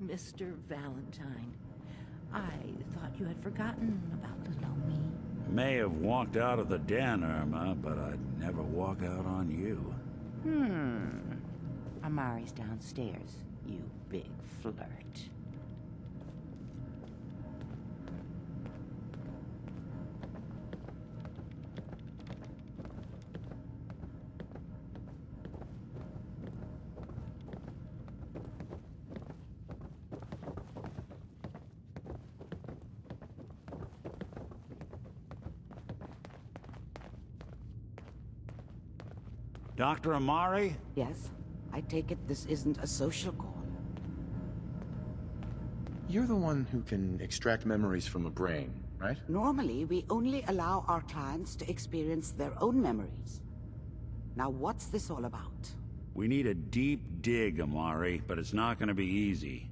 Mr. Valentine. I thought you had forgotten about little me. May have walked out of the den, Irma, but I'd never walk out on you. Amari's downstairs, you big flirt. Dr. Amari? Yes? I take it this isn't a social call. You're the one who can extract memories from a brain, right? Normally, we only allow our clients to experience their own memories. Now, what's this all about? We need a deep dig, Amari, but it's not gonna be easy.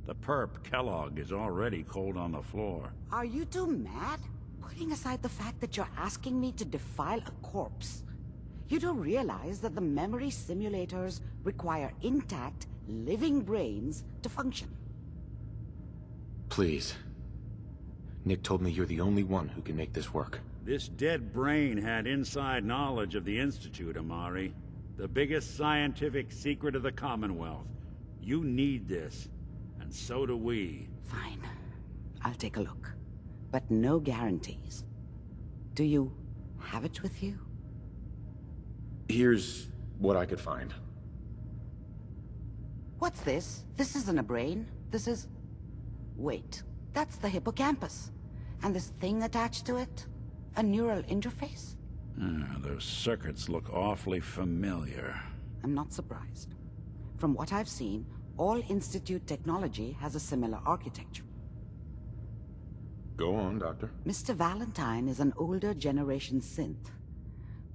The perp, Kellogg, is already cold on the floor. Are you two mad? Putting aside the fact that you're asking me to defile a corpse, you do realize that the memory simulators require intact, living brains to function. Please. Nick told me you're the only one who can make this work. This dead brain had inside knowledge of the Institute, Amari. The biggest scientific secret of the Commonwealth. You need this, and so do we. Fine. I'll take a look. But no guarantees. Do you have it with you? Here's what I could find. What's this? This isn't a brain. This is... Wait. That's the hippocampus. And this thing attached to it? A neural interface? Those circuits look awfully familiar. I'm not surprised. From what I've seen, all Institute technology has a similar architecture. Go on, Doctor. Mr. Valentine is an older generation synth.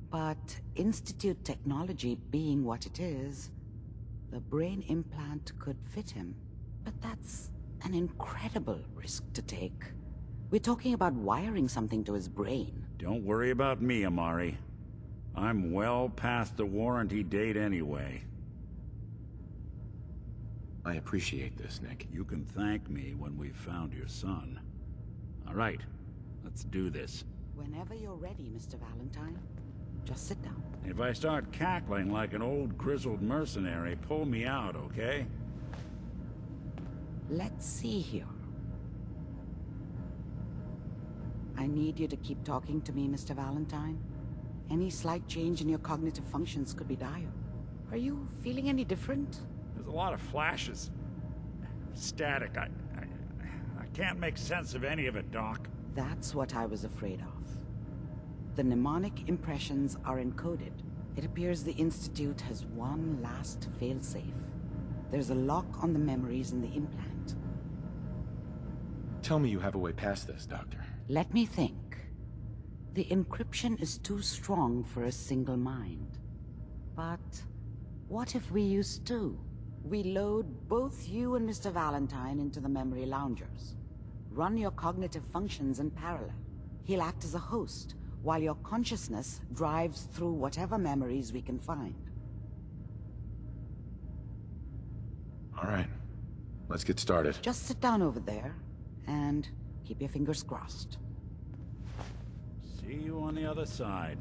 But Institute technology being what it is, the brain implant could fit him. But that's an incredible risk to take. We're talking about wiring something to his brain. Don't worry about me, Amari. I'm well past the warranty date anyway. I appreciate this, Nick. You can thank me when we've found your son. All right, let's do this. Whenever you're ready, Mr. Valentine. Just sit down. If I start cackling like an old grizzled mercenary, pull me out, okay? Let's see here. I need you to keep talking to me, Mr. Valentine. Any slight change in your cognitive functions could be dire. Are you feeling any different? There's a lot of flashes. Static. I can't make sense of any of it, Doc. That's what I was afraid of. The mnemonic impressions are encoded. It appears the Institute has one last failsafe. There's a lock on the memories in the implant. Tell me you have a way past this, Doctor. Let me think. The encryption is too strong for a single mind. But what if we use two? We load both you and Mr. Valentine into the memory loungers. Run your cognitive functions in parallel. He'll act as a host, while your consciousness drives through whatever memories we can find. All right. Let's get started. Just sit down over there, and keep your fingers crossed. See you on the other side.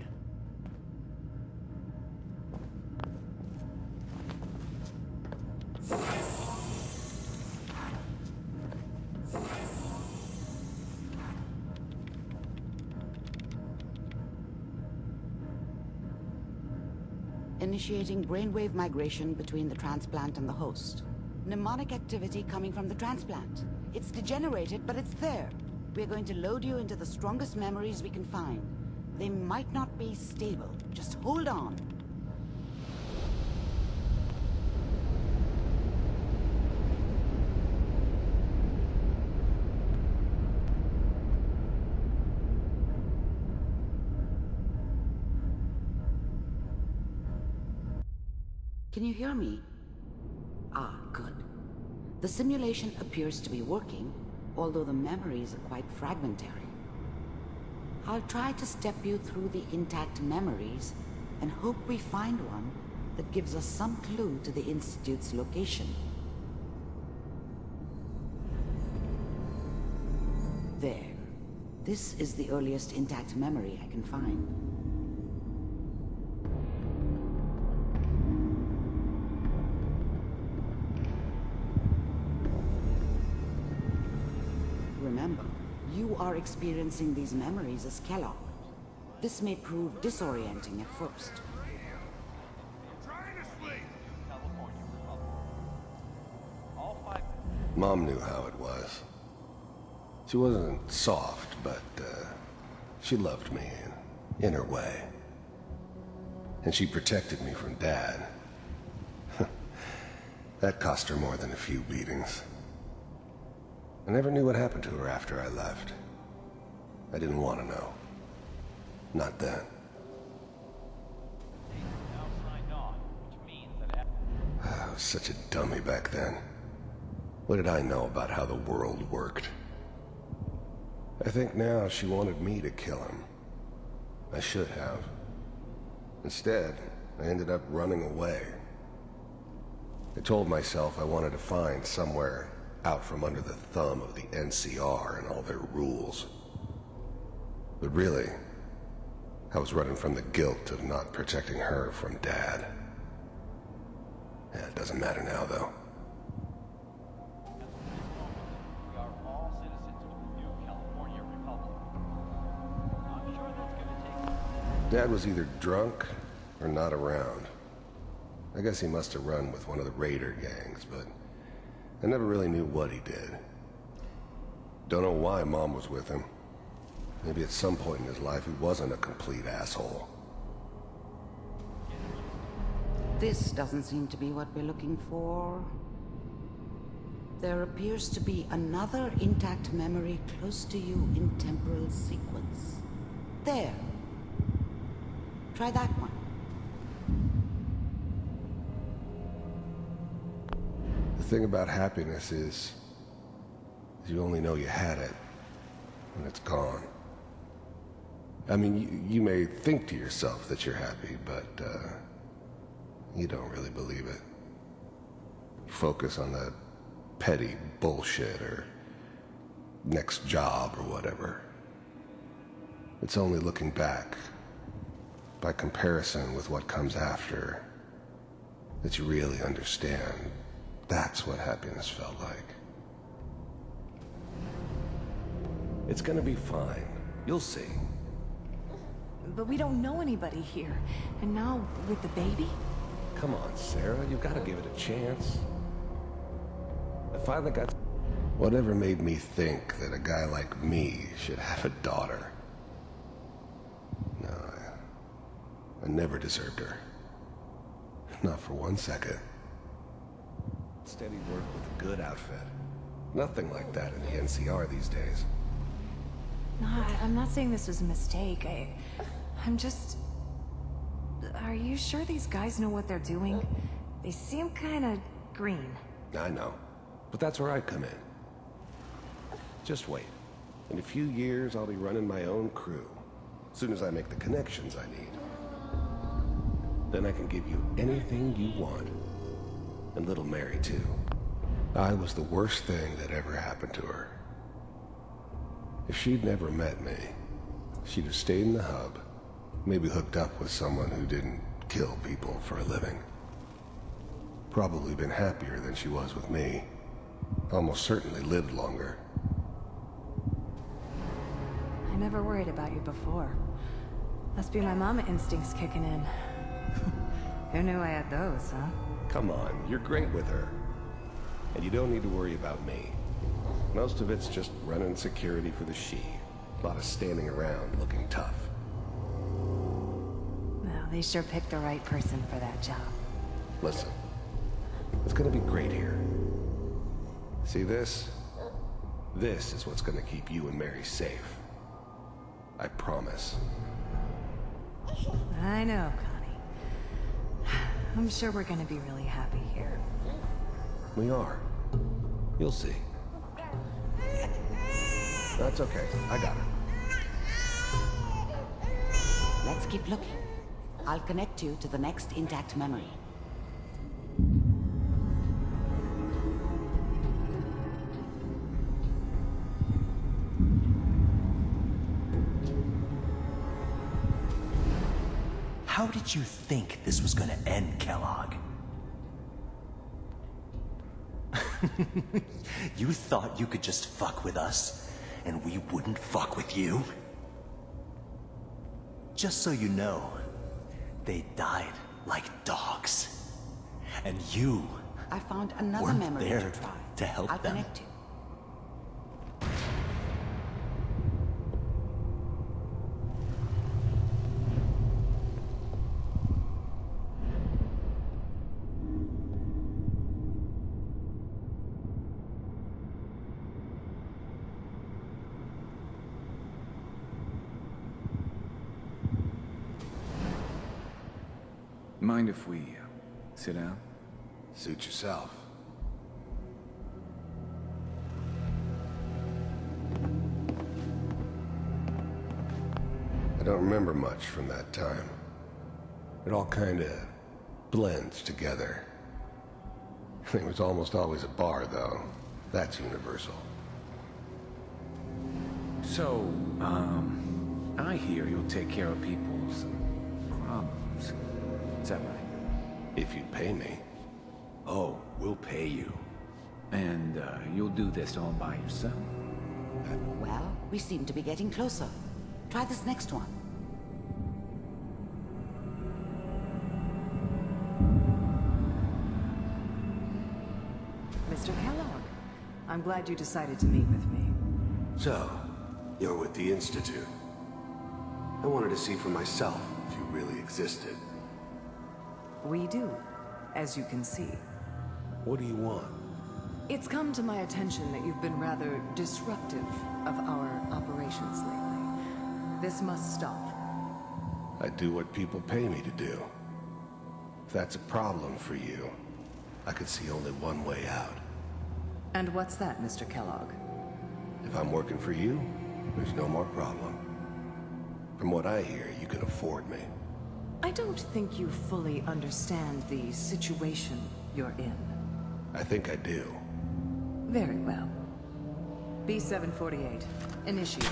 Initiating brainwave migration between the transplant and the host. Mnemonic activity coming from the transplant. It's degenerated, but it's there. We're going to load you into the strongest memories we can find. They might not be stable. Just hold on. Can you hear me? Ah, good. The simulation appears to be working, although the memories are quite fragmentary. I'll try to step you through the intact memories and hope we find one that gives us some clue to the Institute's location. There. This is the earliest intact memory I can find. Remember, you are experiencing these memories as Kellogg. This may prove disorienting at first. Mom knew how it was. She wasn't soft, but she loved me in her way. And she protected me from Dad. That cost her more than a few beatings. I never knew what happened to her after I left. I didn't want to know. Not then. I was such a dummy back then. What did I know about how the world worked? I think now she wanted me to kill him. I should have. Instead, I ended up running away. I told myself I wanted to find somewhere out from under the thumb of the NCR and all their rules. But really, I was running from the guilt of not protecting her from Dad. Yeah, it doesn't matter now, though. We are all citizens of the new California Republic. I'm sure that's going to take... Dad was either drunk or not around. I guess he must have run with one of the raider gangs, but I never really knew what he did. Don't know why Mom was with him. Maybe at some point in his life he wasn't a complete asshole. This doesn't seem to be what we're looking for. There appears to be another intact memory close to you in temporal sequence. There. Try that one. The thing about happiness is you only know you had it when it's gone. I mean, you may think to yourself that you're happy, but you don't really believe it. You focus on that petty bullshit or next job or whatever. It's only looking back, by comparison with what comes after, that you really understand that's what happiness felt like. It's gonna be fine. You'll see. But we don't know anybody here. And now, with the baby? Come on, Sarah. You've got to give it a chance. I finally got... Whatever made me think that a guy like me should have a daughter? No, I never deserved her. Not for 1 second. Steady work with a good outfit. Nothing like that in the NCR these days. No, I'm not saying this was a mistake. I'm just... Are you sure these guys know what they're doing? They seem kinda green. I know. But that's where I come in. Just wait. In a few years, I'll be running my own crew. As soon as I make the connections I need. Then I can give you anything you want. And little Mary, too. I was the worst thing that ever happened to her. If she'd never met me, she'd have stayed in the hub. Maybe hooked up with someone who didn't kill people for a living. Probably been happier than she was with me. Almost certainly lived longer. I never worried about you before. Must be my mama instincts kicking in. Who knew I had those, huh? Come on, you're great with her. And you don't need to worry about me. Most of it's just running security for the she. A lot of standing around looking tough. Well, they sure picked the right person for that job. Listen, it's gonna be great here. See this? This is what's gonna keep you and Mary safe. I promise. I know, Connie. I'm sure we're gonna be really happy here. We are. You'll see. That's okay. I got her. Let's keep looking. I'll connect you to the next intact memory. How did you think this was gonna end, Kellogg? You thought you could just fuck with us, and we wouldn't fuck with you? Just so you know, they died like dogs. And you I found another weren't memory there to try. to help I'll them. connect you. Mind if we sit down? Suit yourself. I don't remember much from that time. It all kinda blends together. It was almost always a bar, though. That's universal. So, I hear you'll take care of people's problems. Is that right? If you pay me. Oh, we'll pay you. And, you'll do this all by yourself? Well, we seem to be getting closer. Try this next one. Mr. Kellogg, I'm glad you decided to meet with me. So, you're with the Institute. I wanted to see for myself if you really existed. We do, as you can see. What do you want? It's come to my attention that you've been rather disruptive of our operations lately. This must stop. I do what people pay me to do. If that's a problem for you, I could see only one way out. And what's that, Mr. Kellogg? If I'm working for you, there's no more problem. From what I hear, you can afford me. I don't think you fully understand the situation you're in. I think I do. Very well. B-748, initiate.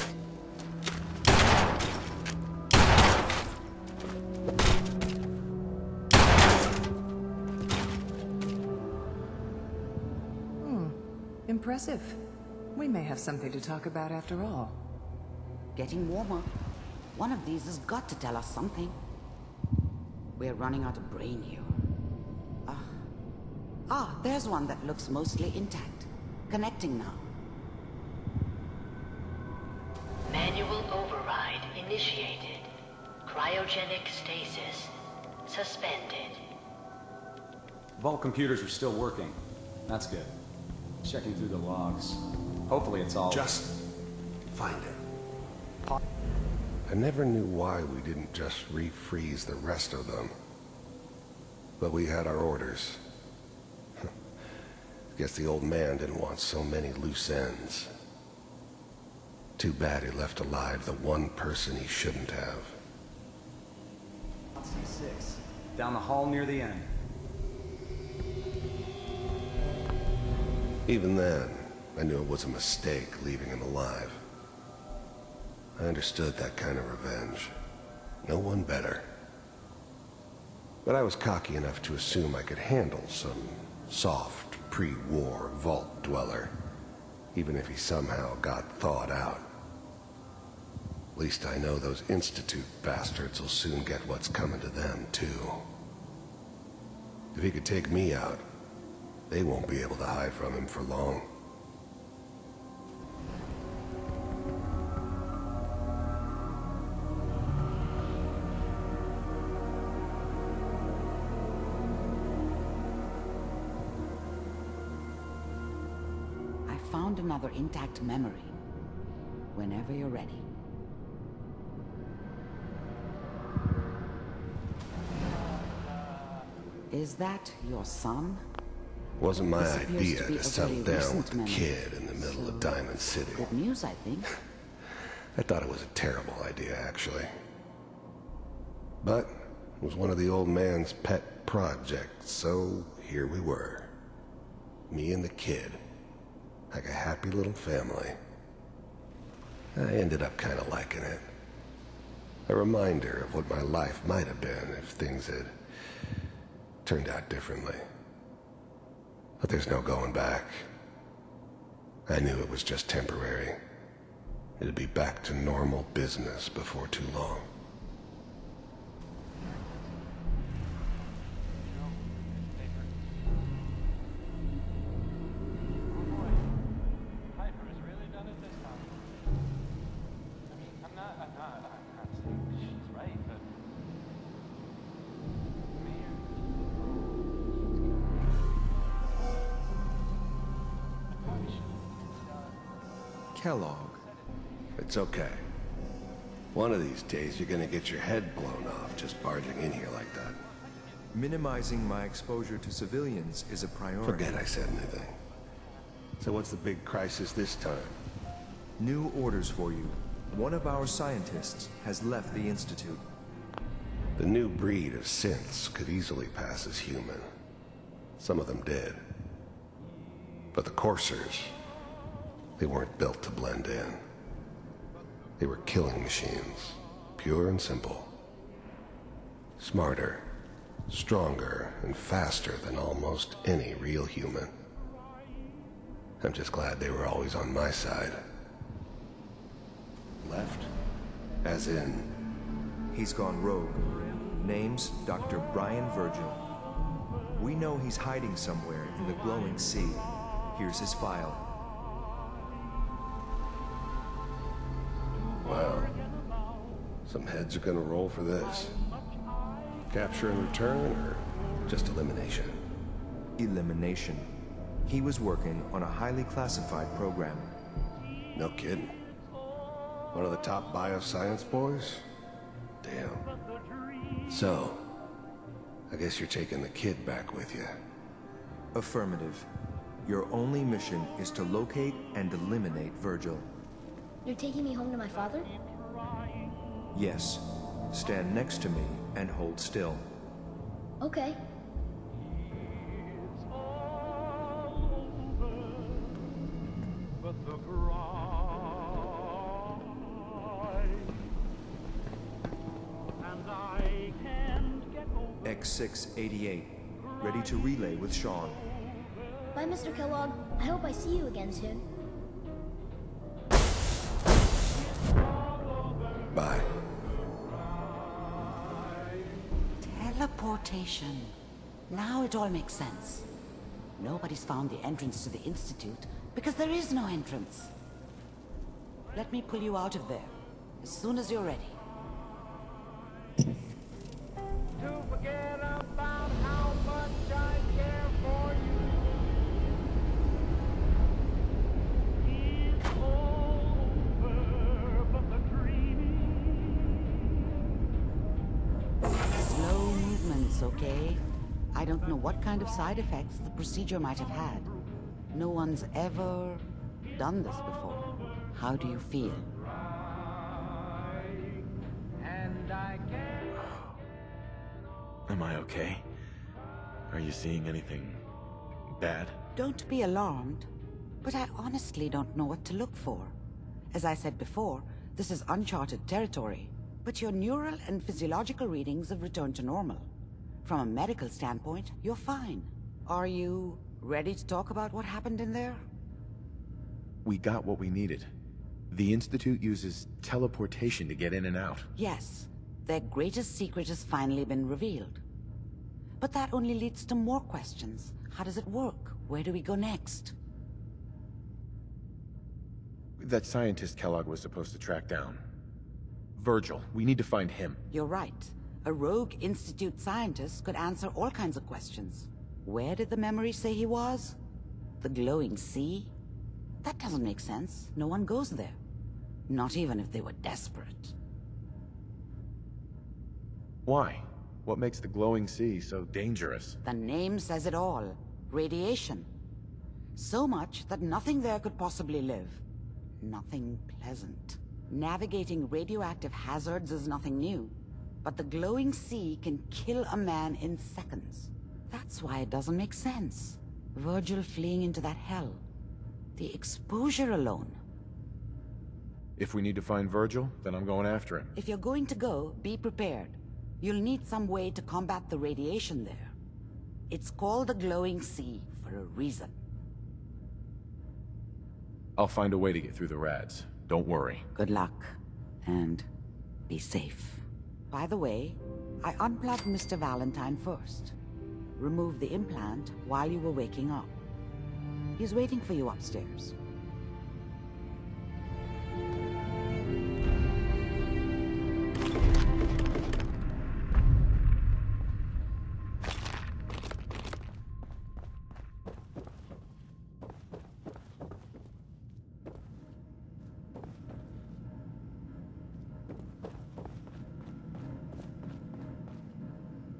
Impressive. We may have something to talk about after all. Getting warmer. One of these has got to tell us something. We're running out of brain here. There's one that looks mostly intact. Connecting now. Manual override initiated. Cryogenic stasis suspended. Vault computers are still working. That's good. Checking through the logs. Hopefully it's all... Just find it. I never knew why we didn't just refreeze the rest of them. But we had our orders. Guess the old man didn't want so many loose ends. Too bad he left alive the one person he shouldn't have. C6. Down the hall near the end. Even then, I knew it was a mistake leaving him alive. I understood that kind of revenge. No one better. But I was cocky enough to assume I could handle some soft, pre-war vault dweller, even if he somehow got thawed out. At least I know those Institute bastards will soon get what's coming to them, too. If he could take me out, they won't be able to hide from him for long. I found another intact memory. Whenever you're ready. Is that your son? Wasn't my This appears idea to be to a settle very down recent with the memory. kid in the middle of Diamond City. Good news, I think. I thought it was a terrible idea, actually. But it was one of the old man's pet projects, so here we were. Me and the kid. Like a happy little family. I ended up kind of liking it. A reminder of what my life might have been if things had turned out differently. But there's no going back. I knew it was just temporary. It'd be back to normal business before too long. Piper has really done it this time. I mean, I'm not saying she's right, but Kellogg. It's okay. One of these days you're gonna get your head blown off just barging in here like that. Minimizing my exposure to civilians is a priority. Forget I said anything. So what's the big crisis this time? New orders for you. One of our scientists has left the Institute. The new breed of synths could easily pass as human. Some of them did. But the coursers, they weren't built to blend in. They were killing machines, pure and simple. Smarter, stronger, and faster than almost any real human. I'm just glad they were always on my side. Left? As in... He's gone rogue. Name's Dr. Brian Virgil. We know he's hiding somewhere in the glowing sea. Here's his file. Wow. Some heads are gonna roll for this. Capture and return, or just elimination? Elimination. He was working on a highly classified program. No kidding. One of the top bioscience boys? Damn. So, I guess you're taking the kid back with you. Affirmative. Your only mission is to locate and eliminate Virgil. You're taking me home to my father? Yes. Stand next to me and hold still. Okay. X688. Ready to relay with Sean. Bye, Mr. Kellogg. I hope I see you again soon. Bye. Teleportation. Now it all makes sense. Nobody's found the entrance to the Institute because there is no entrance. Let me pull you out of there as soon as you're ready. to forget about how much I care for you. It's over, but the dreaming. Slow movements, okay? I don't know what kind of side effects the procedure might have had. No one's ever done this before. How do you feel? And I can't. Am I okay? Are you seeing anything bad? Don't be alarmed, but I honestly don't know what to look for. As I said before, this is uncharted territory, but your neural and physiological readings have returned to normal. From a medical standpoint, you're fine. Are you ready to talk about what happened in there? We got what we needed. The Institute uses teleportation to get in and out. Yes, their greatest secret has finally been revealed. But that only leads to more questions. How does it work? Where do we go next? That scientist Kellogg was supposed to track down. Virgil, we need to find him. You're right. A rogue Institute scientist could answer all kinds of questions. Where did the memory say he was? The glowing sea? That doesn't make sense. No one goes there. Not even if they were desperate. Why? What makes the glowing sea so dangerous? The name says it all. Radiation. So much that nothing there could possibly live. Nothing pleasant. Navigating radioactive hazards is nothing new. But the glowing sea can kill a man in seconds. That's why it doesn't make sense. Virgil fleeing into that hell. The exposure alone. If we need to find Virgil, then I'm going after him. If you're going to go, be prepared. You'll need some way to combat the radiation there. It's called the glowing sea for a reason. I'll find a way to get through the rads. Don't worry. Good luck, and be safe. By the way, I unplugged Mr. Valentine first. Removed the implant while you were waking up. He's waiting for you upstairs.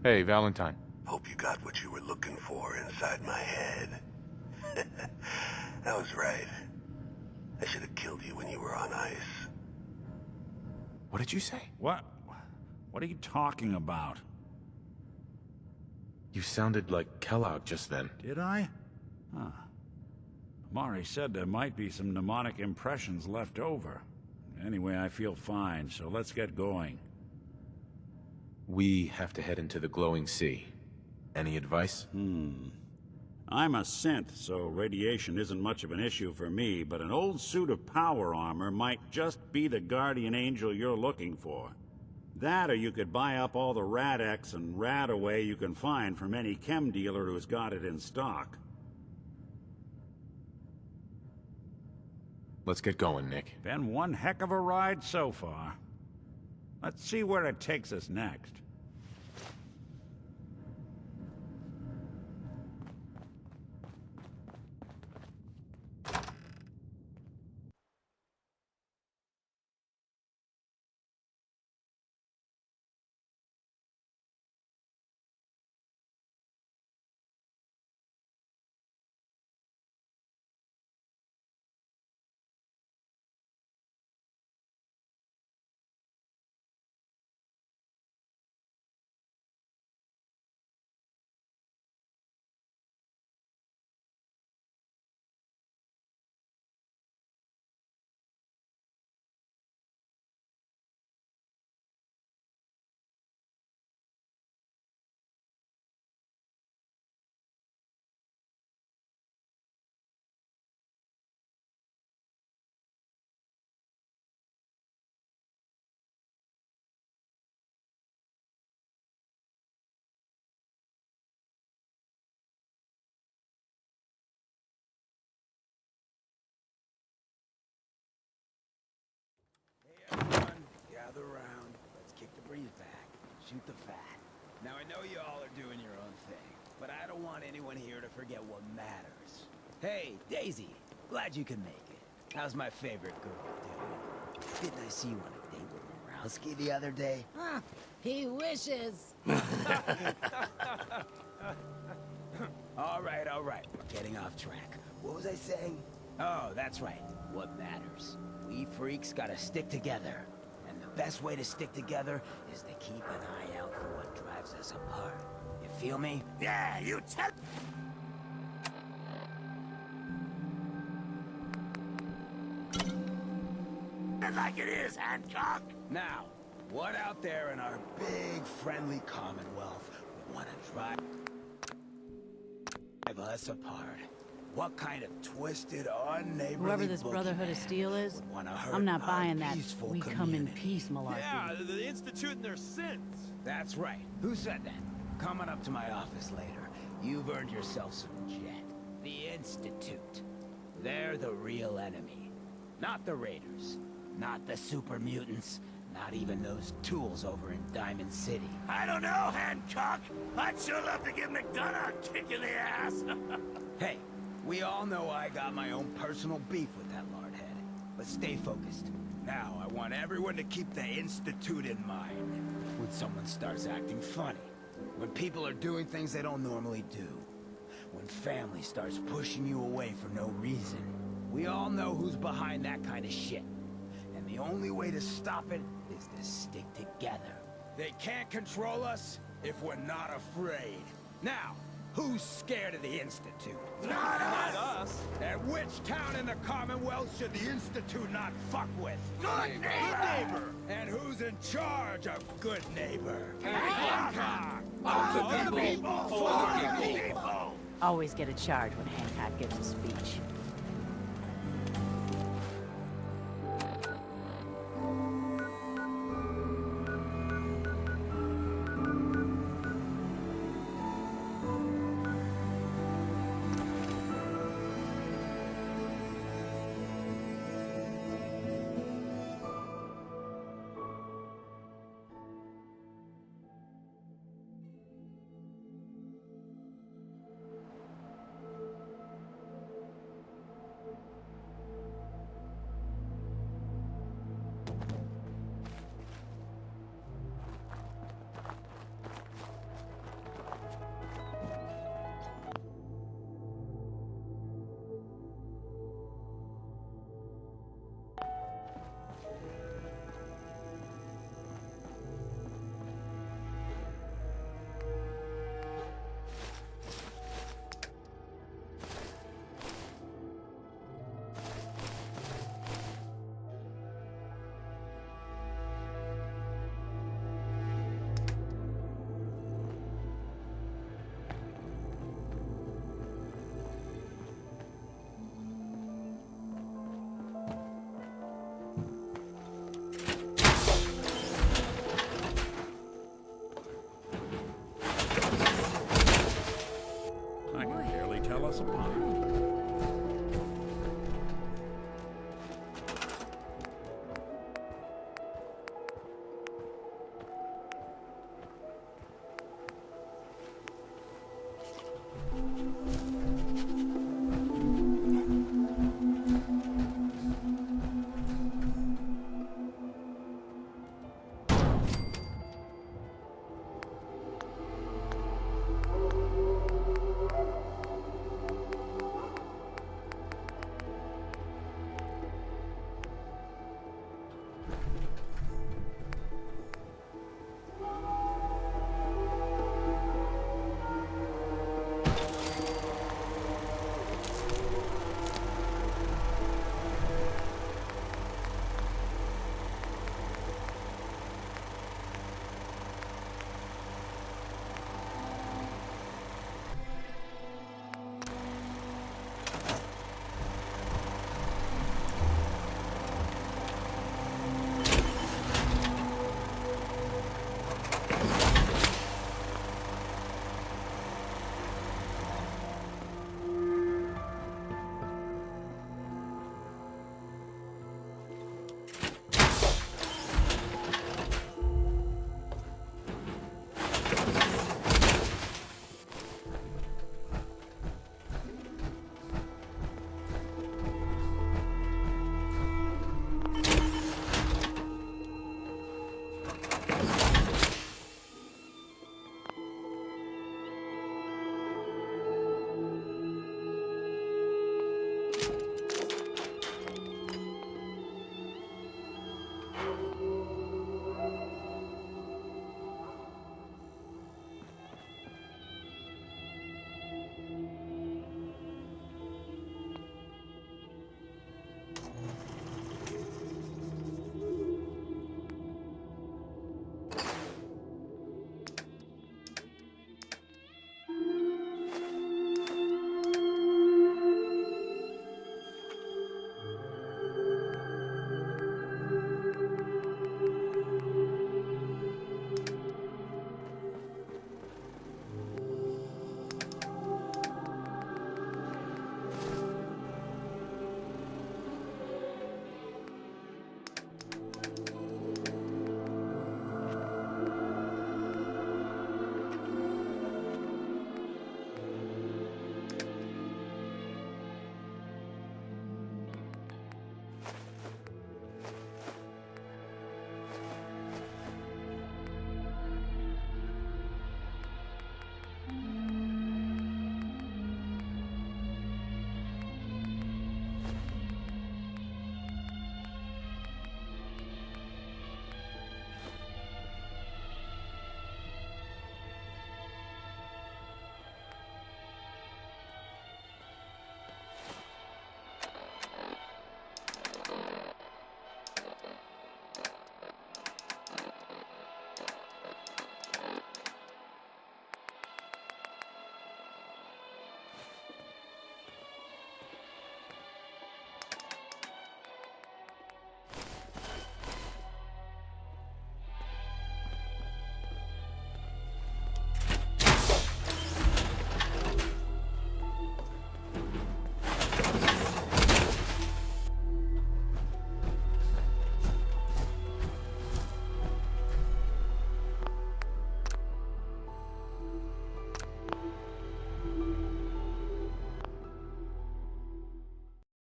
Hey, Valentine. Hope you got what you were looking for inside my head. I was right. I should have killed you when you were on ice. What did you say? What? What are you talking about? You sounded like Kellogg just then. Did I? Huh. Mari said there might be some mnemonic impressions left over. Anyway, I feel fine, so let's get going. We have to head into the glowing sea. Any advice? I'm a synth, so radiation isn't much of an issue for me, but an old suit of power armor might just be the guardian angel you're looking for. That, or you could buy up all the Rad-X and Rad-Away you can find from any chem dealer who's got it in stock. Let's get going, Nick. Been one heck of a ride so far. Let's see where it takes us next. Gather around. Let's kick the breeze back. Shoot the fat. Now I know you all are doing your own thing, but I don't want anyone here to forget what matters. Hey, Daisy. Glad you could make it. How's my favorite girl doing? Didn't I see you on a date with Morowski the other day? Huh, he wishes. All right. We're getting off track. What was I saying? Oh, that's right. What matters. We freaks gotta stick together. And the best way to stick together is to keep an eye out for what drives us apart. You feel me? Yeah, you tell... like it is, Hancock! Now, what out there in our big, friendly Commonwealth would want to drive us apart? What kind of twisted, unneighborly Whoever this Brotherhood of Steel is, I'm not buying that we come in peace malarkey. Yeah, the Institute and their sins. That's right. Who said that? Coming up to my office later. You've earned yourself some jet. The Institute. They're the real enemy. Not the Raiders. Not the super mutants. Not even those tools over in Diamond City. I don't know, Hancock. I'd sure love to give McDonough a kick in the ass. Hey, we all know I got my own personal beef with that lardhead. But stay focused. Now, I want everyone to keep the Institute in mind. When someone starts acting funny. When people are doing things they don't normally do. When family starts pushing you away for no reason. We all know who's behind that kind of shit. And the only way to stop it is to stick together. They can't control us if we're not afraid. Now, Who's scared of the Institute? Not us! And which town in the Commonwealth should the Institute not fuck with? Good neighbor! And who's in charge of good neighbor? Hancock! For the people! Always get a charge when Hancock gives a speech.